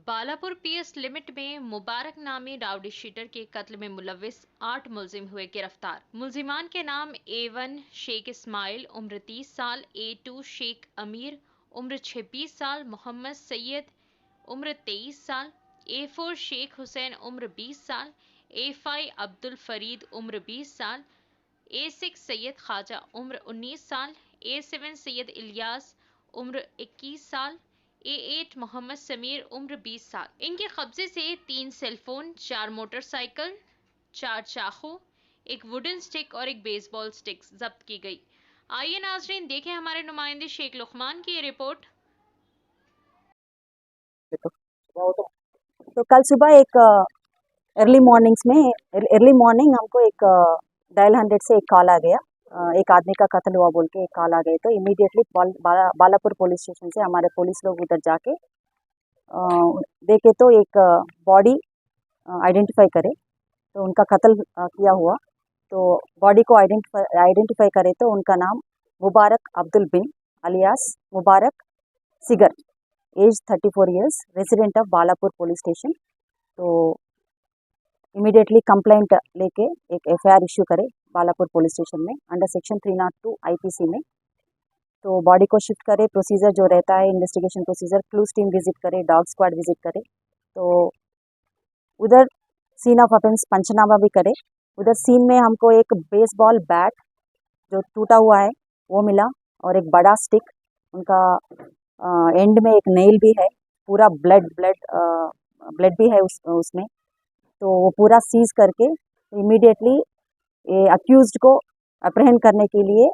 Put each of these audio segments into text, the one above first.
Balapur PS limit में मुबारक नामी rowdy sheeter के कत्ल में मुलविस 8 मुलजिम हुए गिरफ्तार। मुलजिमान के नाम A1 शेख इस्माइल उम्र 30 साल, A2 शेख अमीर उम्र 26 साल, मोहम्मद सैयद उम्र 23 साल, A4 शेख हुसैन उम्र 20 साल, A5 अब्दुल फरीद उम्र 20 साल, A6 सैयद ख्वाजा उम्र 19 साल, A7 सैयद इलियास उम्र 21 साल, A8 मोहम्मद समीर उम्र 20 साल। इनके कब्जे से 3 सेलफोन, 4 मोटरसाइकिल, 4 चाकू, एक वुडन स्टिक और एक बेसबॉल स्टिक जब्त की गई। आइए नाजरीन देखें हमारे नुमाइंदे शेख लुकमान की ये रिपोर्ट। तो कल सुबह एक अर्ली मॉर्निंग हमको एक डायल 100 से एक कॉल आ गया। एक आदमी का कत्ल हुआ बोल के एक कॉल आ गया, तो इमीडिएटली बालापुर पुलिस स्टेशन से हमारे पुलिस लोग उधर जाके देखे तो एक बॉडी आइडेंटिफाई करे, तो उनका कत्ल किया हुआ। तो बॉडी को आइडेंटिफाई करे तो उनका नाम Mubarak Abdul bin alias Mubarak Sigar, age 34 years, resident of Balapur police station. तो इमीडिएटली कंप्लेंट लेके एक एफआईआर इश्यू करे बालापुर पुलिस स्टेशन में अंडर सेक्शन 302 आईपीसी में। तो बॉडी को शिफ्ट करे, प्रोसीजर जो रहता है investigation procedure, clues team visit करे, डॉग स्क्वाड विजिट करे, तो उधर सीन ऑफ ऑफेंस पंचनामा भी करे। उधर सीन में हमको एक बेसबॉल बैट जो टूटा हुआ है वो मिला, और एक बड़ा स्टिक, उनका एंड में एक नेल भी है, पूरा ब्लड भी है उसमें। तो वो पूरा सीज करके इमीडिएटली ये अक्यूज्ड को अप्रहेंड करने के लिए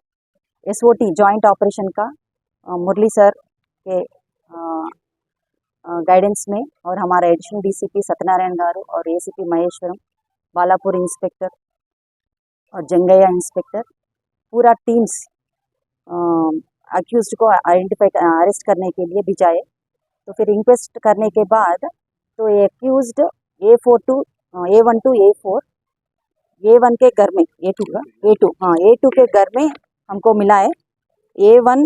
एसओटी जॉइंट ऑपरेशन का मुरली सर के गाइडेंस में, और हमारा एडिशनल डीसीपी सत्यनारायण गारू और एसीपी महेश्वरम, बालापुर इंस्पेक्टर और जंगैया इंस्पेक्टर, पूरा टीम्स अक्यूज्ड को अरेस्ट करने के लिए भिजाए। तो फिर इंक्वेस्ट करने के बाद तो ये accused A1 to A4, A1 के घर में A2 के घर में हमको मिला है A1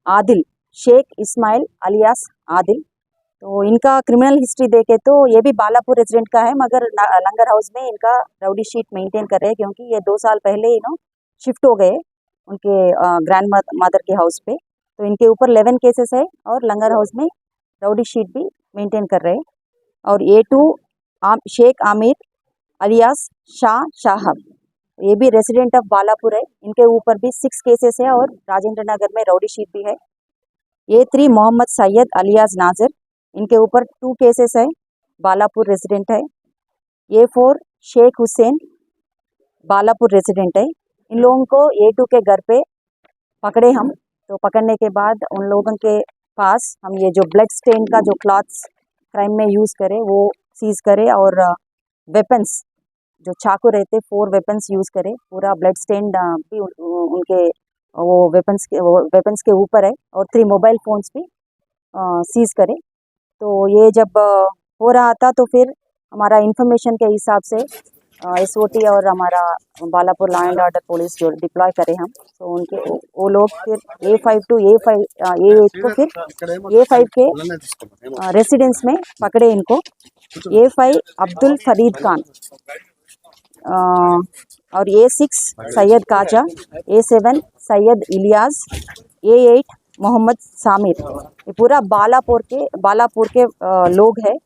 आदिल शेख इस्माइल अलियास आदिल। तो इनका क्रिमिनल हिस्ट्री देखे तो ये भी बालापुर रेजिडेंट का है, मगर लंगर हाउस में इनका राउडी शीट मेंटेन कर रहे हैं, क्योंकि ये 2 साल पहले शिफ्ट हो गए उनके ग्रैंड मदर के हाउस पे। तो इनके ऊपर 11 केसेस है और लंगर हाउस में राउडी शीट भी मेंटेन कर रहे हैं। और A2 शेख आमिर अलियास शाहब, ये भी रेसिडेंट ऑफ बालापुर है, इनके ऊपर भी 6 केसेस है और राजेंद्र नगर में राउडी शीट भी है। A3 मोहम्मद सैयद अलियास नाजिर, इनके ऊपर 2 केसेस है, बालापुर रेसिडेंट है। A4 शेख हुसैन बालापुर रेसिडेंट है। इन लोगों को A2 के घर पे पकड़े हम। तो पकड़ने के बाद उन लोगों के पास हम ये जो ब्लड स्टेन का जो क्लॉथ्स क्राइम में यूज़ करे वो सीज करे, और वेपन्स जो चाकू रहते 4 वेपन्स यूज़ करे। पूरा ब्लड स्टेन भी उनके वो वेपन्स के ऊपर है, और 3 मोबाइल फ़ोन्स भी सीज करे। तो ये जब हो रहा था तो फिर हमारा इंफॉर्मेशन के हिसाब से एसओटी और हमारा Balapur law and order police जो डिप्लॉय करे हम, तो उनके वो लोग फिर A8 को फिर A5 के रेसिडेंस में पकड़े इनको। A5 अब्दुल फरीद खान और A6 Syed Kaza, A7 Syed Ilyas, A8 Mohammad सामिर, ये पूरा बालापुर के लोग हैं।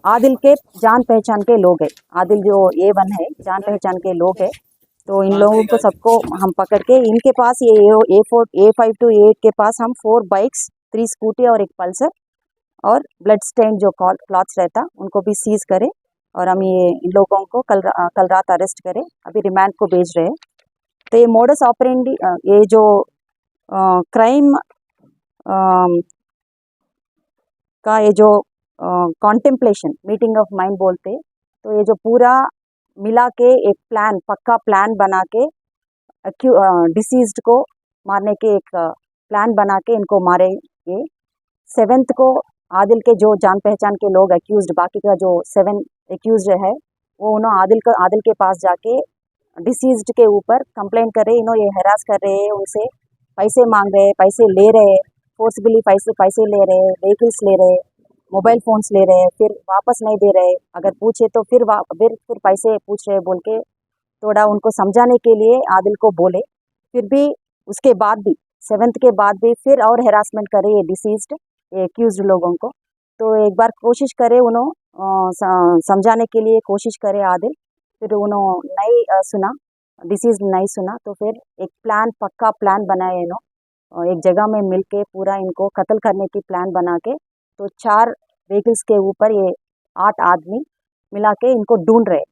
आदिल के जान पहचान के लोग हैं, आदिल जो A1 है जान पहचान के लोग हैं। तो इन लोगों को सबको हम पकड़ के इनके पास ये A4 A5 to A8 के पास हम 4 बाइक्स, 3 स्कूटी और एक पल्सर और ब्लड स्टेन जो क्लॉथ्स रहता उनको भी सीज करे, और हम ये इन लोगों को कल रात अरेस्ट करे, अभी रिमांड को भेज रहे हैं। तो ये मोडस ऑपरेंडी, ये जो क्राइम का ये जो कॉन्टेम्पलेशन मीटिंग ऑफ माइंड बोलते, तो ये जो पूरा मिला के एक पक्का प्लान बना के डिसीज्ड को मारने के एक प्लान बना के इनको मारे। ये 7th को आदिल के जो जान पहचान के लोग एक्यूज्ड, बाकी का जो 7 एक्यूज्ड है वो उन्होंने आदिल के पास जाके डिसीज्ड के ऊपर कंप्लेंट कर रहे, ये हैरास कर रहे हैं, उनसे पैसे मांग रहे हैं, पैसे ले रहे हैं, फोर्सबली पैसे पैसे ले रहे, व्हीकल्स ले रहे, मोबाइल फ़ोन्स ले रहे, फिर वापस नहीं दे रहे, अगर पूछे तो फिर पैसे पूछ रहे बोल के थोड़ा उनको समझाने के लिए आदिल को बोले। फिर भी उसके बाद भी 7th के बाद भी फिर और हेरासमेंट करे ये डिसीज्ड, ये एक्यूज्ड लोगों को। तो एक बार कोशिश करे समझाने के लिए कोशिश करे आदिल, फिर उन्होंने नहीं सुना, डिसीज्ड नहीं सुना, तो फिर एक प्लान, पक्का प्लान बनाए एक जगह में मिलके पूरा इनको कत्ल करने की प्लान बना के, तो 4 व्हीकल्स के ऊपर ये 8 आदमी मिला के इनको ढूंढ रहे।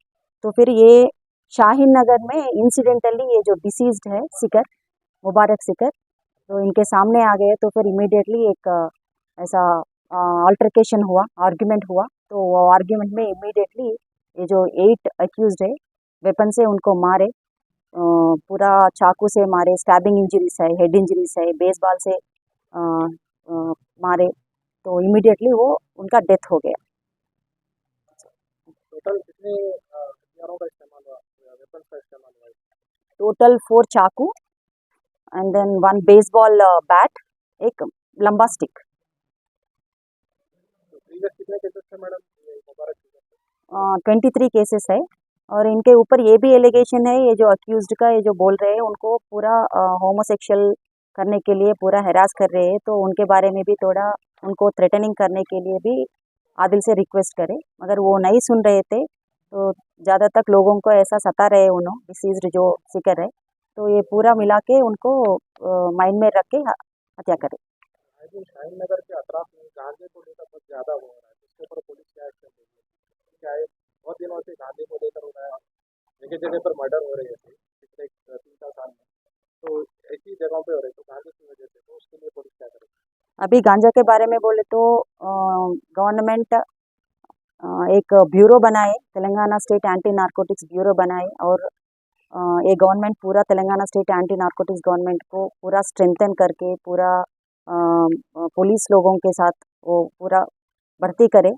तो फिर ये शाहीन नगर में इंसिडेंटली ये जो डिसीज्ड है सिकर, मुबारक सिकर, तो इनके सामने आ गए। तो फिर इमीडिएटली एक ऐसा अल्टरकेशन हुआ, आर्ग्यूमेंट हुआ। तो वो आर्ग्यूमेंट में इमीडिएटली ये जो 8 अक्यूज्ड है वेपन से उनको मारे, पूरा चाकू से मारे, स्टैबिंग इंजरीज है, हेड इंजरीज है, बेसबॉल से मारे। तो इमीडिएटली वो उनका डेथ हो गया। टोटल कितने हथियारों का इस्तेमाल हुआ, वेपन्स का इस्तेमाल हुआ? टोटल 4 चाकू एंड देन 1 बेसबॉल बैट, एक लंबा स्टिक। तो प्रीवियस कितने केसेस थे मैडम ये मुबारक के? 23 केसेस है। और इनके ऊपर ये भी एलिगेशन है, ये जो अक्यूज्ड का ये जो बोल रहे हैं उनको पूरा होमोसेक्सुअल करने के लिए पूरा हैरास कर रहे हैं। तो उनके बारे में भी थोड़ा उनको थ्रेटनिंग करने के लिए भी आदिल से रिक्वेस्ट करे, मगर वो नहीं सुन रहे थे। तो ज़्यादा तक लोगों को ऐसा सता रहे उन्होंने, डिसीज्ड जो सिकर है, तो ये पूरा मिला के उनको माइंड में रख के हत्या करे। आई थिंक शाहीन नगर के अतराफ में गांजे को लेकर बहुत ज़्यादा हो रहा है, उसके ऊपर पुलिस क्या एक्शन ले रही है? क्या है, बहुत दिनों से गांजे को लेकर हो रहा है, जगह जगह पर मर्डर हो रहे थे पिछले 3-4 साल में, तो ऐसी जगहों पे हो रहे, तो गांजे की वजह से, तो उसके लिए पुलिस क्या करे? अभी गांजा के बारे में बोले तो गवर्नमेंट एक ब्यूरो बनाए, Telangana state anti narcotics bureau बनाए। और ये गवर्नमेंट पूरा Telangana state anti narcotics government को पूरा स्ट्रेंथन करके पूरा पुलिस लोगों के साथ वो पूरा भर्ती करे।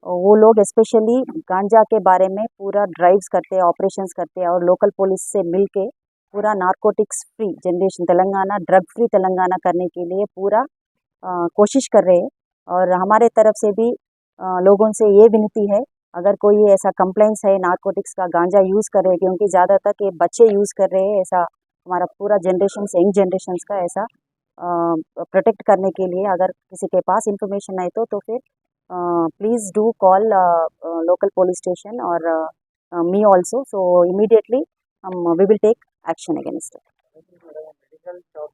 वो लोग स्पेशली गांजा के बारे में पूरा ड्राइव्स करते हैं, ऑपरेशंस करते हैं, और लोकल पुलिस से मिलके पूरा narcotics free generation Telangana, drug free Telangana करने के लिए पूरा कोशिश कर रहे हैं। और हमारे तरफ से भी लोगों से ये विनती है, अगर कोई ऐसा कंप्लेंट्स है नारकोटिक्स का, गांजा यूज़ कर रहे हैं, क्योंकि ज़्यादातर ये बच्चे यूज़ कर रहे हैं, ऐसा हमारा पूरा जनरेशन, यंग जनरेशन्स का ऐसा प्रोटेक्ट करने के लिए अगर किसी के पास इंफॉर्मेशन है तो फिर please do call local police station और me also, so immediately we will take action against it. Medical shop